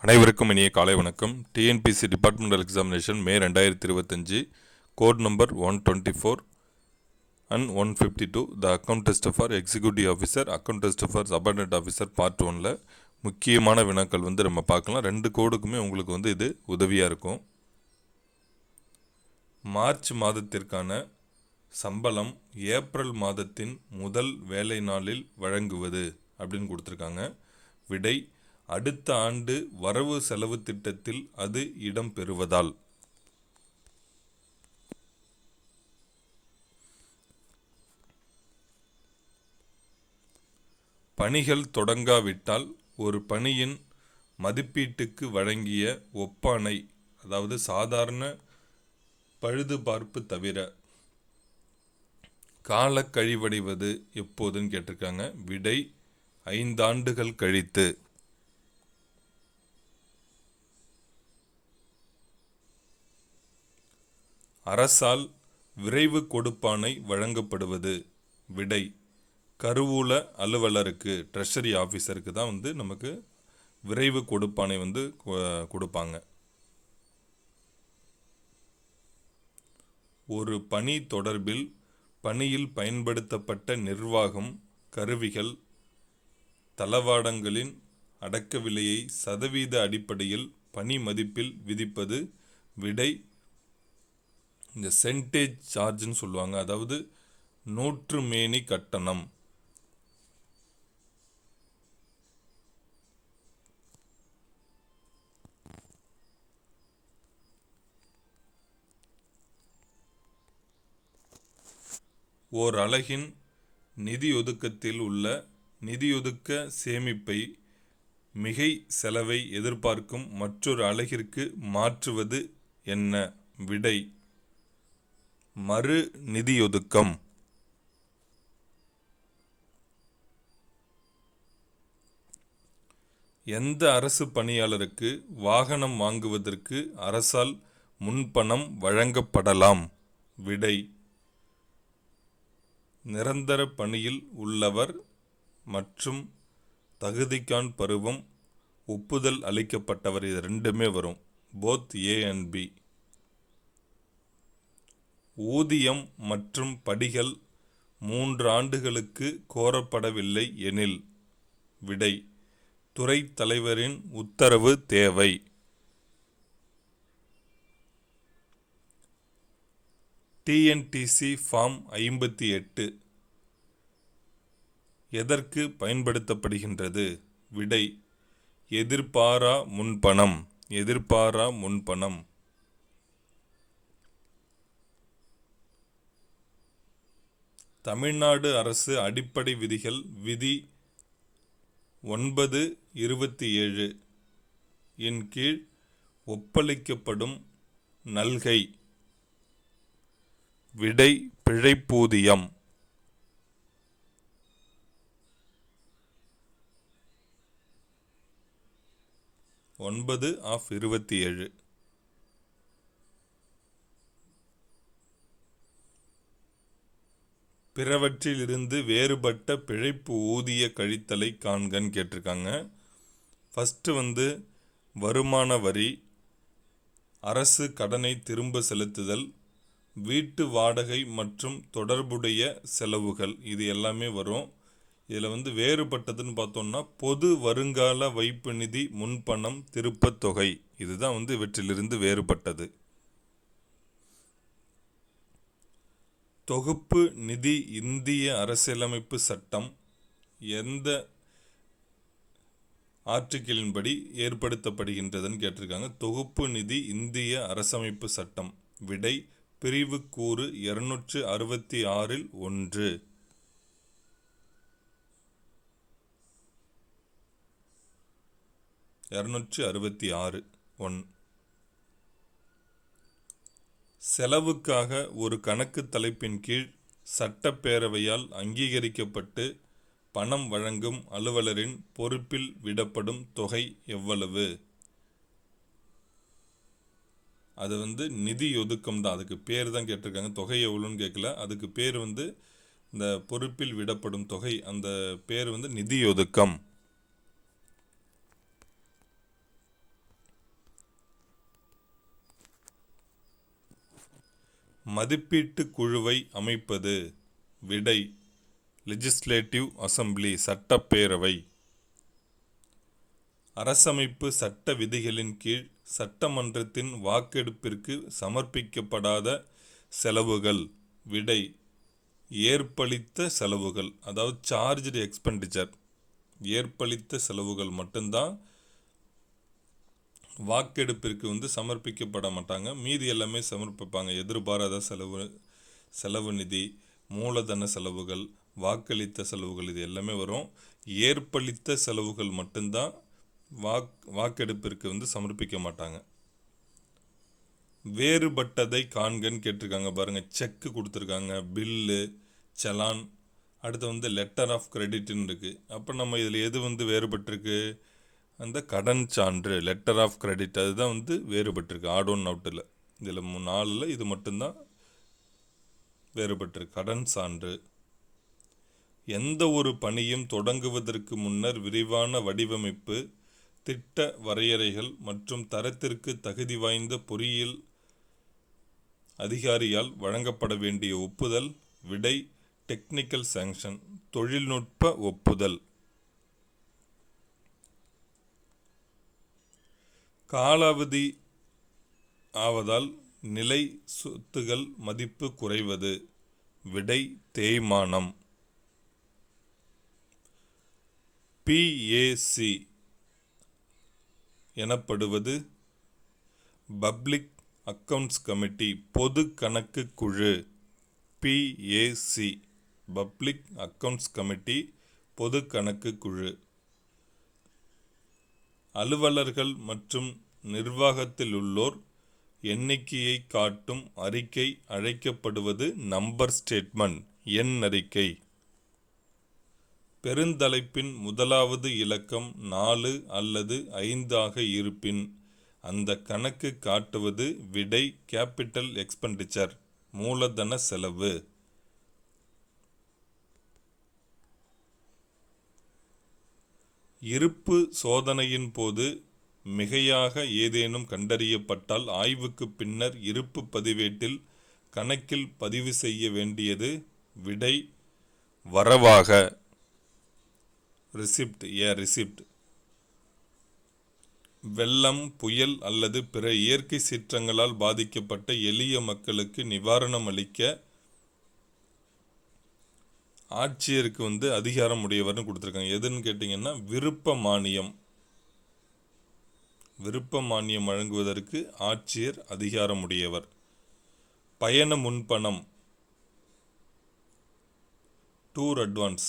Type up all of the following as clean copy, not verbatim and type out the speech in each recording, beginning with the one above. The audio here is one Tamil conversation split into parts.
அனைவருக்கும் இனிய காலை வணக்கம். TNPSC departmental examination May 2025 code number 124 and 152 the account test for executive officer, account test for subordinate officer part 1ல் முக்கியமான வினாக்கள் நம்ம பார்க்கலாம். ரெண்டு கோடுக்குமே உங்களுக்கு இது உதவியாக இருக்கும். மார்ச் மாதத்திற்கான சம்பளம் ஏப்ரல் மாதத்தின் முதல் வேலை நாளில் வழங்குவது அப்படின்னு கொடுத்துருக்காங்க. விடை: அடுத்த ஆண்டு வரவு செலவு திட்டத்தில் அது இடம் பெறுவதால். பணிகள் தொடங்காவிட்டால் ஒரு பணியின் மதிப்பீட்டுக்கு வழங்கிய ஒப்பானை, அதாவது சாதாரண பழுதுபார்ப்பு தவிர, கால கழிவடைவது எப்போதுன்னு கேட்டிருக்காங்க. விடை: 5 ஆண்டுகள் கழித்து. அரசால் விரைவு கொடுப்பானை வழங்கப்படுவது. விடை: கருவூல அலுவலருக்கு, ட்ரெஷரி ஆஃபீஸருக்கு தான் நமக்கு விரைவு கொடுப்பானை கொடுப்பாங்க. ஒரு பணி தொடர்பில் பணியில் பயன்படுத்தப்பட்ட நிர்வாகம், கருவிகள், தளவாடங்களின் அடக்க விலையை சதவீத அடிப்படையில் பணி மதிப்பில் விதிப்பது. விடை: இந்த சென்டேஜ் சார்ஜ்னு சொல்லுவாங்க, அதாவது நூற்றுமேனி கட்டணம். ஓர் அலகின் நிதியொதுக்கத்தில் உள்ள நிதியொதுக்க சேமிப்பை மிகை செலவை எதிர்பார்க்கும் மற்றொரு அலகிற்கு மாற்றுவது என்ன? விடை: மறு நிதியொதுக்கம். எந்த அரசு பணியாளருக்கு வாகனம் வாங்குவதற்கு அரசால் முன்பணம் வழங்கப்படலாம்? விடை: நிரந்தர பணியில் உள்ளவர் மற்றும் தகுதிக்கான் பருவம், ஒப்புதல் அளிக்கப்பட்டவர். இது ரெண்டுமே வரும், போத் ஏ அண்ட் பி. ஊதியம் மற்றும் படிகள் 3 ஆண்டுகளுக்கு கோரப்படவில்லை எனில். விடை: துறை தலைவரின் உத்தரவு தேவை. டிஎன்டிசி ஃபார்ம் 58 எதற்கு பயன்படுத்தப்படுகின்றது? விடை: எதிர்பாரா முன்பணம். எதிர்பாரா முன்பணம். தமிழ்நாடு அரசு அடிப்படை விதிகள் விதி 9/27 இன் கீழ் ஒப்பளிக்கப்படும் நல்கை. விடை: பிழைப்பூதியம். ஒன்பது ஆஃப் 27. பிறவற்றில் இருந்து வேறுபட்ட பிழைப்பு ஊதிய கழித்தலை காண்கன்னு கேட்டிருக்காங்க. ஃபஸ்ட்டு வருமான வரி, அரசு கடனை திரும்ப செலுத்துதல், வீட்டு வாடகை மற்றும் தொடர்புடைய செலவுகள், இது எல்லாமே வரும். இதில் வேறுபட்டதுன்னு பார்த்தோம்னா பொது வருங்கால வைப்பு நிதி முன்பணம் திருப்பத் தொகை, இதுதான் இவற்றிலிருந்து வேறுபட்டது. தொகுப்பு நிதி இந்திய அரசியலமைப்பு சட்டம் எந்த ஆர்டிக்கிளின்படி ஏற்படுத்தப்படுகின்றதுன்னு கேட்டிருக்காங்க. தொகுப்பு நிதி இந்திய அரசமைப்பு சட்டம். விடை: பிரிவு கூறு 266 1. செலவுக்காக ஒரு கணக்கு தலைப்பின் கீழ் சட்டப்பேரவையால் அங்கீகரிக்கப்பட்டு பணம் வழங்கும் அலுவலரின் பொறுப்பில் விடப்படும் தொகை எவ்வளவு? அது நிதி ஒதுக்கம் தான், அதுக்கு பேர் தான் கேட்டிருக்காங்க. தொகை எவ்வளோன்னு கேட்கல, அதுக்கு பேர் இந்த பொறுப்பில் விடப்படும் தொகை, அந்த பேர் நிதி ஒதுக்கம். மதிப்பீட்டு குழுவை அமைப்பது? விடை லெஜிஸ்லேட்டிவ் அசெம்பிளி சட்டப்பேரவை. அரசமைப்பு சட்ட விதிகளின் கீழ் சட்டமன்றத்தின் வாக்கெடுப்பிற்கு சமர்ப்பிக்கப்படாத செலவுகள். விடை ஏற்பளித்த செலவுகள், அதாவது சார்ஜ்டு எக்ஸ்பெண்டிச்சர். ஏற்பளித்த செலவுகள் மட்டும்தான் வாக்கெடுப்பிற்கு சமர்ப்பிக்கப்பட மாட்டாங்க. மீதி எல்லாமே சமர்ப்பிப்பாங்க. எதிர்பாராத செலவு நிதி, மூலதன செலவுகள், வாக்களித்த செலவுகள், இது எல்லாமே வரும். ஏற்பளித்த செலவுகள் மட்டும்தான் வாக்கெடுப்பிற்கு சமர்ப்பிக்க மாட்டாங்க. வேறுபட்டதை காண்கன்னு கேட்டிருக்காங்க பாருங்க. செக்கு கொடுத்துருக்காங்க, பில்லு, செலான், அடுத்து லெட்டர் ஆஃப் கிரெடிட்னு இருக்குது. அப்போ நம்ம இதில் எது வேறுபட்டிருக்கு? அந்த கடன் சான்று, லெட்டர் ஆஃப் கிரெடிட், அதுதான் வேறுபட்டிருக்கு. ஆட் ஒன் அவுட்டில் இதில் 4ல் இது மட்டும்தான் வேறுபட்டிருக்கு. கடன் சான்று. எந்த ஒரு பணியும் தொடங்குவதற்கு முன்னர் விரிவான வடிவமைப்பு, திட்ட வரையறைகள் மற்றும் தரத்திற்கு தகுதி வாய்ந்த பொறியியல் அதிகாரியால் வழங்கப்பட வேண்டிய ஒப்புதல். விடை டெக்னிக்கல் சாங்ஷன், தொழில்நுட்ப ஒப்புதல். காலாவதி ஆவதால் நிலை சொத்துகள் மதிப்பு குறைவது. விடை தேய்மானம். PAC எனப்படுவது பப்ளிக் அக்கவுண்ட்ஸ் கமிட்டி, பொது கணக்கு குழு. PAC பப்ளிக் அக்கவுண்ட்ஸ் கமிட்டி, பொது கணக்கு குழு. அலுவலர்கள் மற்றும் நிர்வாகத்தில் உள்ளோர் எண்ணிக்கையை காட்டும் அறிக்கை அழைக்கப்படுவது நம்பர் ஸ்டேட்மெண்ட், எண் அறிக்கை. பெருந்தலைப்பின் முதலாவது இலக்கம் 4 அல்லது 5 ஆக இருப்பின் அந்த கணக்கு காட்டுவது. விடை கேபிட்டல் எக்ஸ்பெண்டிச்சர், மூலதன செலவு. இருப்பு சோதனையின் போது மிகையாக ஏதேனும் கண்டறியப்பட்டால் ஆய்வுக்கு பின்னர் இருப்பு பதிவேட்டில் கணக்கில் பதிவு செய்ய வேண்டியது. விடை வரவாக, ரிசிப்ட், ரிசிப்ட். வெள்ளம், புயல் அல்லது பிற இயற்கை சீற்றங்களால் பாதிக்கப்பட்ட எளிய மக்களுக்கு நிவாரணம் அளிக்க ஆட்சியருக்கு அதிகாரம் உடையவர்னு கொடுத்துருக்காங்க. எதுன்னு கேட்டிங்கன்னா விருப்ப மானியம். விருப்ப மானியம் வழங்குவதற்கு ஆட்சியர் அதிகாரம் உடையவர். பயண முன்பணம், டூர் அட்வான்ஸ்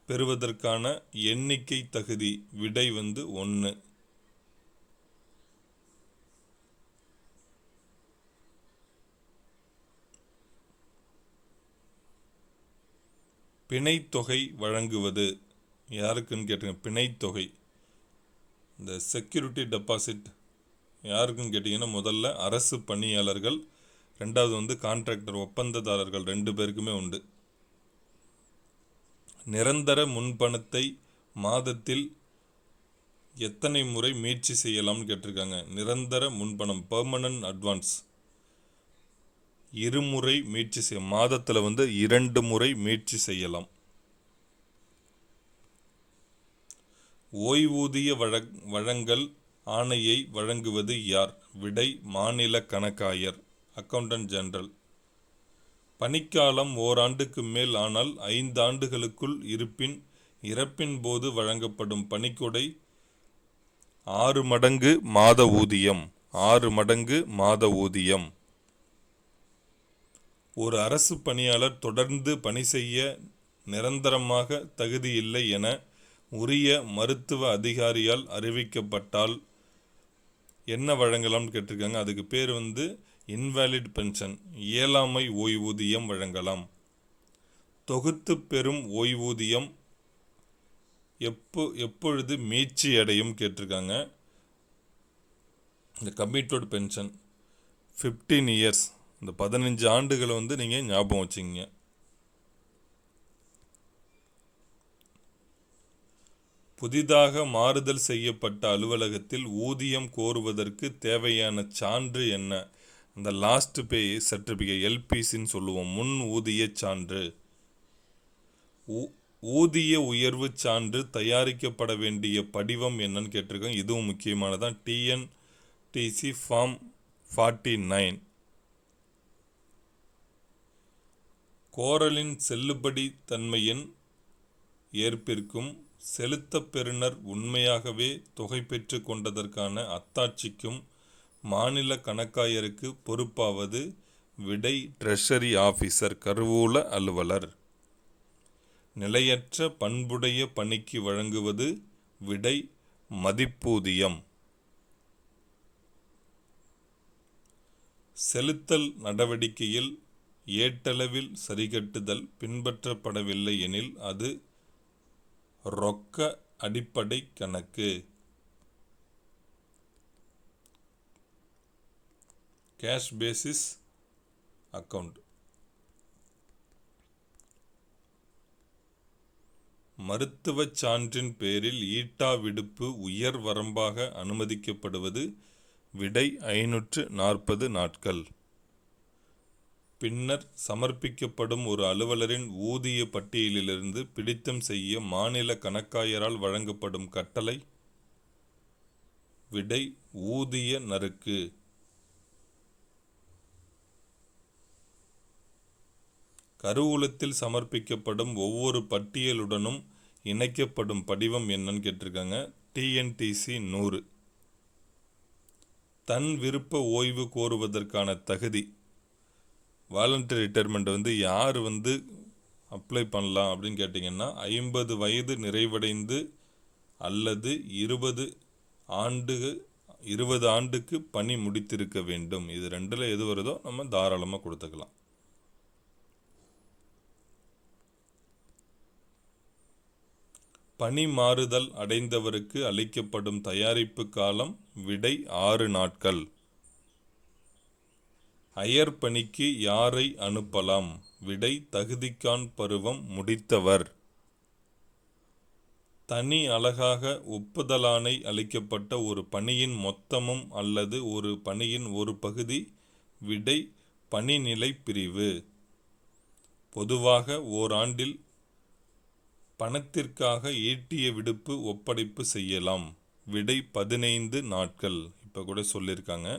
பெறுவதற்கான எண்ணிக்கை தகுதி. விடை 1. பிணைத்தொகை வழங்குவது யாருக்குன்னு கேட்டுங்க. பிணைத்தொகை, இந்த செக்யூரிட்டி டெபாசிட் யாருக்குன்னு கேட்டிங்கன்னா முதல்ல அரசு பணியாளர்கள், ரெண்டாவது கான்ட்ராக்டர், ஒப்பந்ததாரர்கள், 2 பேருக்குமே உண்டு. நிரந்தர முன்பணத்தை மாதத்தில் எத்தனை முறை மீட்சி செய்யலாம்னு கேட்டிருக்காங்க. நிரந்தர முன்பணம், பெர்மனன்ட் அட்வான்ஸ், 2 முறை மீட்சி செய்ய, மாதத்தில் 2 முறை மீட்சி செய்யலாம். ஓய்வூதிய வழங்கல் ஆணையை வழங்குவது யார்? விடை மாநில கணக்காயர், அக்கவுண்டன்ட் ஜெனரல். பணிக்காலம் ஓராண்டுக்கு மேல் ஆனால் 5 ஆண்டுகளுக்குள் இருப்பின் இறப்பின் போது வழங்கப்படும் பணிக்கொடை 6 மடங்கு மாத ஊதியம். 6 மடங்கு மாத ஊதியம். ஒரு அரசு பணியாளர் தொடர்ந்து பணி செய்ய நிரந்தரமாக தகுதியில்லை என உரிய மருத்துவ அதிகாரியால் அறிவிக்கப்பட்டால் என்ன வழங்கலாம்னு கேட்டிருக்காங்க. அதுக்கு பேர் இன்வாலிட் பென்ஷன், இயலாமை ஓய்வூதியம் வழங்கலாம். தொகுத்து பெறும் ஓய்வூதியம் எப்பொழுது மீட்சி அடையும் கேட்டிருக்காங்க. இந்த கமிட்டட் பென்ஷன் 15 இயர்ஸ், இந்த 15 ஆண்டுகளை நீங்கள் ஞாபகம் வச்சுங்க. புதிதாக மாறுதல் செய்யப்பட்ட அலுவலகத்தில் ஊதியம் கோருவதற்கு தேவையான சான்று என்ன? அந்த லாஸ்ட் பே சர்டிஃபிகேட் எல்பிசின்னு சொல்லுவோம், முன் ஊதிய சான்று. ஊதிய உயர்வு சான்று தயாரிக்கப்பட வேண்டிய படிவம் என்னன்னு கேட்டிருக்கோம். இதுவும் முக்கியமானதான். TNDC form 49. கோரலின் செல்லுபடி தன்மையின் ஏற்பிற்கும் செலுத்தப் பெறுநர் உண்மையாகவே தொகை பெற்று கொண்டதற்கான அத்தாட்சிக்கும் மாநில கணக்காயருக்கு பொறுப்பாவது விடை ட்ரெஷரி ஆஃபீஸர், கருவூல அலுவலர். நிலையற்ற பண்புடைய பணிக்கு வழங்குவது விடை மதிப்பூதியம். செலுத்தல் நடவடிக்கையில் ஏட்டளவில் சரிகட்டுதல் பின்பற்றப்படவில்லை எனில் அது ரொக்க அடிப்படை கணக்கு, கேஷ் பேசிஸ் அக்கவுண்ட். மருத்துவச் சான்றின் பேரில் ஈட்டா விடுப்பு உயர் வரம்பாக அனுமதிக்கப்படுவது விடை 540 நாட்கள். பின்னர் சமர்ப்பிக்கப்படும் ஒரு அலுவலரின் ஊதிய பட்டியலிலிருந்து பிடித்தம் செய்ய மாநில கணக்காயரால் வழங்கப்படும் கட்டளை விடை ஊதிய நறுக்கு. கருவூலத்தில் சமர்ப்பிக்கப்படும் ஒவ்வொரு பட்டியலுடனும் இணைக்கப்படும் படிவம் என்னன்னு கேட்டிருக்காங்க. டிஎன்டிசி 100. தன் விருப்ப ஓய்வு கோருவதற்கான தகுதி. வாலண்டரி ரிட்டையர்மெண்ட் யார் அப்ளை பண்ணலாம் அப்படின்னு கேட்டிங்கன்னா, 50 வயது நிறைவடைந்து அல்லது 20 ஆண்டுக்கு பணி முடித்திருக்க வேண்டும். இது ரெண்டில் எது வருதோ நம்ம தாராளமாக கொடுத்துக்கலாம். பணி மாறுதல் அடைந்தவருக்கு அளிக்கப்படும் தயாரிப்பு காலம் விடை 6 நாட்கள். அயர் பணிக்கு யாரை அனுப்பலாம்? விடை தகுதிக்கான் பருவம் முடித்தவர். தனி அலகாக ஒப்புதலாணை அளிக்கப்பட்ட ஒரு பணியின் மொத்தமும் அல்லது ஒரு பணியின் ஒரு பகுதி விடை பணிநிலை பிரிவு. பொதுவாக ஓராண்டில் பணத்திற்காக ஈட்டிய விடுப்பு ஒப்படைப்பு செய்யலாம். விடை 15 நாட்கள். இப்போ கூட சொல்லியிருக்காங்க.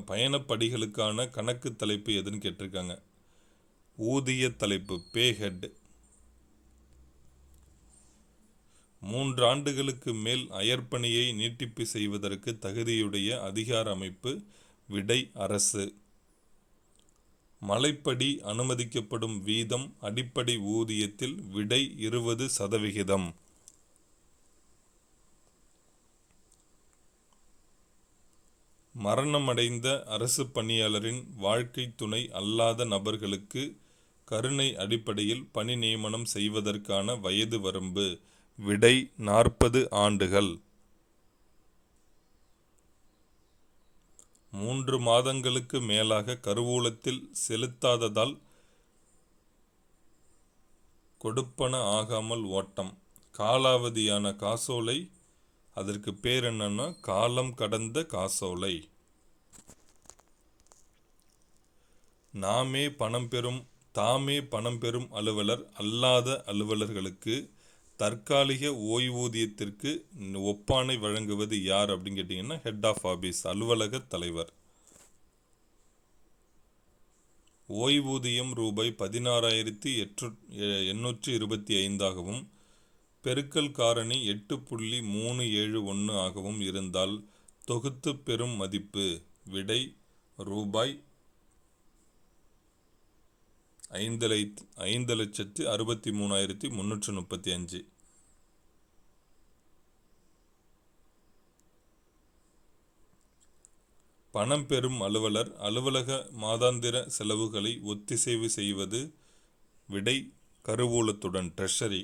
பயணப்படிகளுக்கான கணக்கு தலைப்பு எதுன்னு கேட்டிருக்காங்க. ஊதிய தலைப்பு, பே ஹெட். 3 ஆண்டுகளுக்கு மேல் அயற்பணியை நீட்டிப்பு செய்வதற்கு தகுதியுடைய அதிகார அமைப்பு விடை அரசு. மலைப்படி அனுமதிக்கப்படும் வீதம் அடிப்படை ஊதியத்தில் விடை 20%. மரணமடைந்த அரசு பணியாளரின் வாழ்க்கை துணை அல்லாத நபர்களுக்கு கருணை அடிப்படையில் பணி நியமனம் செய்வதற்கான வயது வரம்பு விடை 40 ஆண்டுகள். 3 மாதங்களுக்கு மேலாக கருவூலத்தில் செலுத்தாததால் கொடுப்பன ஆகாமல் ஓட்டம். காலாவதியான காசோலை, அதற்கு பேர் என்னன்னா காலம் கடந்த காசோலை. தாமே பணம் பெறும் அலுவலர் அல்லாத அலுவலர்களுக்கு தற்காலிக ஓய்வூதியத்திற்கு ஒப்பாணை வழங்குவது யார் அப்படின்னு கேட்டிங்கன்னா, ஹெட் ஆஃப் ஆபீஸ், அலுவலக தலைவர். ஓய்வூதியம் ரூபாய் 16,825 பெருக்கல் காரணி 8.371 ஆகவும் இருந்தால் தொகுத்து பெறும் மதிப்பு விடை ரூபாய் 5,63,335. பணம் பெறும் அலுவலர் அலுவலக மாதாந்திர செலவுகளை ஒத்திசைவு செய்வது விடை கருவூலத்துடன், ட்ரெஷரி.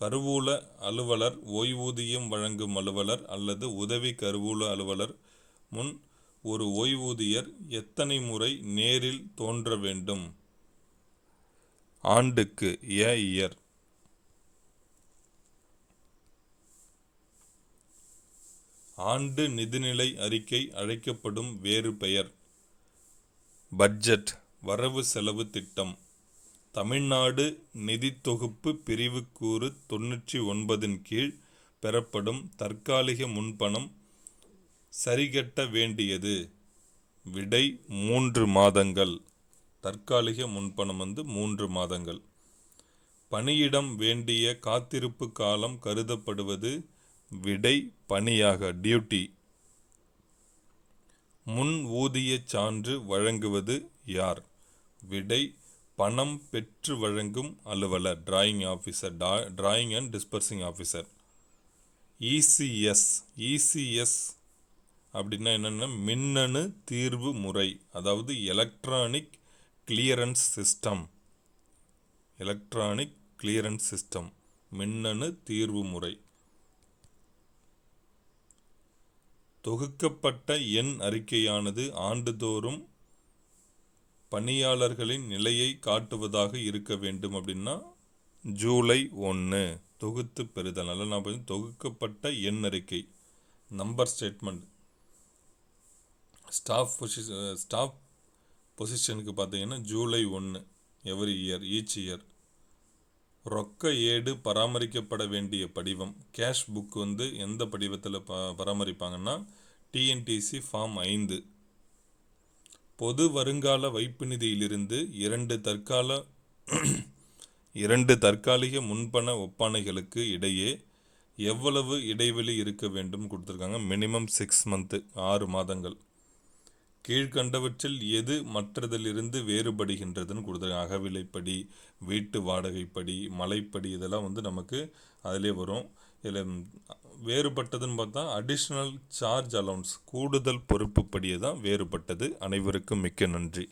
கருவூல அலுவலர் ஓய்வூதியம் வழங்கும் அலுவலர் அல்லது உதவி கருவூல அலுவலர் முன் ஒரு ஓய்வூதியர் எத்தனை முறை நேரில் தோன்ற வேண்டும்? ஆண்டுக்கு, இயர். ஆண்டு நிதிநிலை அறிக்கை அழைக்கப்படும் வேறு பெயர். பட்ஜெட், வரவு செலவு திட்டம். தமிழ்நாடு நிதித்தொகுப்பு பிரிவுக்கூறு 99 கீழ் பெறப்படும் தற்காலிக முன்பணம் சரிகட்ட வேண்டியது. விடை 3 மாதங்கள். தற்காலிக முன்பணம் 3 மாதங்கள். பணியிடம் வேண்டிய காத்திருப்பு காலம் கருதப்படுவது. விடை பணியாக, டியூட்டி. முன் ஊதிய சான்று வழங்குவது யார்? விடை பணம் பெற்று வழங்கும் அலுவலர், drawing officer, drawing and disbursing officer. ECS அப்படின்னா என்னென்னா மின்னணு தீர்வு முறை, அதாவது எலக்ட்ரானிக் கிளியரன்ஸ் சிஸ்டம், மின்னணு தீர்வு முறை. தொகுக்கப்பட்ட எண் அறிக்கையானது ஆண்டுதோறும் பணியாளர்களின் நிலையை காட்டுவதாக இருக்க வேண்டும். அப்படின்னா ஜூலை 1 தொகுத்து பெறுதல். நல்லா நான் தொகுக்கப்பட்ட எண் அறிக்கை, நம்பர் ஸ்டேட்மெண்ட். ஸ்டாஃப் பொசிஷனுக்கு பார்த்தீங்கன்னா July 1 every year, each year. ரொக்க ஏடு பராமரிக்கப்பட வேண்டிய படிவம். கேஷ் புக் எந்த படிவத்தில் பராமரிப்பாங்கன்னா டிஎன்டிசி ஃபார்ம் 5. பொது வருங்கால வைப்பு நிதியிலிருந்து 2 தற்காலிக முன்பண ஒப்பனைகளுக்கு இடையே எவ்வளவு இடைவெளி இருக்க வேண்டும் கொடுத்துருக்காங்க. மினிமம் 6 months, 6 மாதங்கள். கீழ்கண்டவற்றில் எது மற்றதிலிருந்து வேறுபடுகின்றதுன்னு கொடுத்துருக்காங்க. அகவிலைப்படி, வீட்டு வாடகைப்படி, மலைப்படி, இதெல்லாம் நமக்கு அதிலே வரும். இதில் வேறுபட்டதுன்னு பார்த்தா அடிஷ்னல் சார்ஜ் அலவுன்ஸ், கூடுதல் பொறுப்பு படியே தான் வேறுபட்டது. அனைவருக்கும் மிக்க நன்றி.